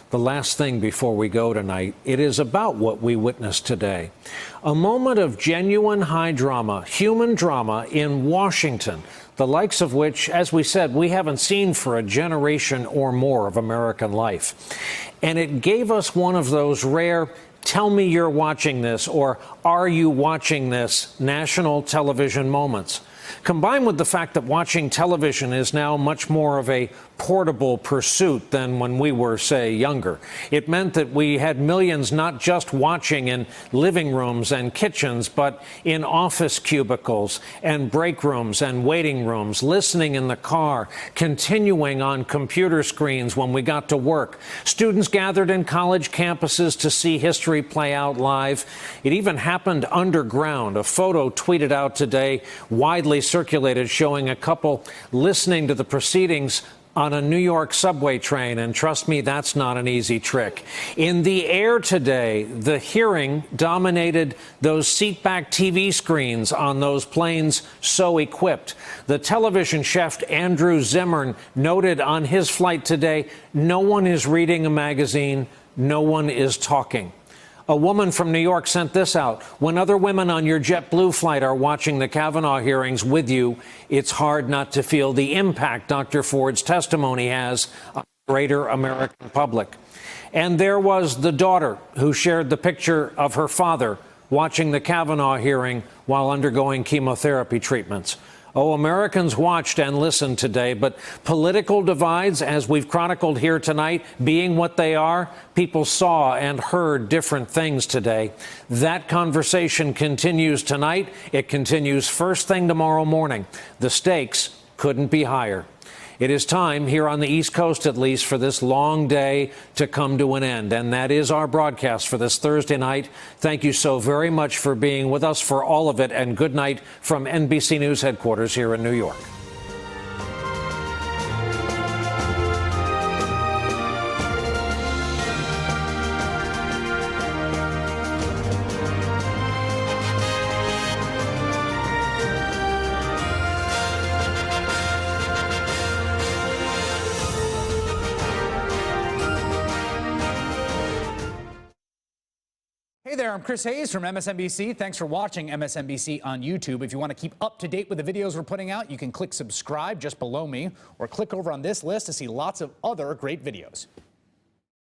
the last thing before we go tonight. It is about what we witnessed today. A moment of genuine high drama, human drama in Washington, the likes of which, as we said, we haven't seen for a generation or more of American life. And it gave us one of those rare "tell me you're watching this" or "are you watching this" national television moments. Combined with the fact that watching television is now much more of a portable pursuit than when we were, say, younger. It meant that we had millions not just watching in living rooms and kitchens, but in office cubicles and break rooms and waiting rooms, listening in the car, continuing on computer screens when we got to work. Students gathered in college campuses to see history play out live. It even happened underground. A photo tweeted out today, widely circulated, showing a couple listening to the proceedings on a New York subway train, and trust me, that's not an easy trick. In the air today, the hearing dominated those seatback TV screens on those planes so equipped. The television chef Andrew Zimmern noted on his flight today, no one is reading a magazine, no one is talking. A woman from New York sent this out. When other women on your JetBlue flight are watching the Kavanaugh hearings with you, it's hard not to feel the impact Dr. Ford's testimony has on the greater American public. And there was the daughter who shared the picture of her father watching the Kavanaugh hearing while undergoing chemotherapy treatments. Oh, Americans watched and listened today, but political divides, as we've chronicled here tonight, being what they are, people saw and heard different things today. That conversation continues tonight. It continues first thing tomorrow morning. The stakes couldn't be higher. It is time, here on the East Coast at least, for this long day to come to an end. And that is our broadcast for this Thursday night. Thank you so very much for being with us for all of it. And good night from NBC News headquarters here in New York. Hey there, I'm Chris Hayes from MSNBC. Thanks for watching MSNBC on YouTube. If you want to keep up to date with the videos we're putting out, you can click subscribe just below me or click over on this list to see lots of other great videos.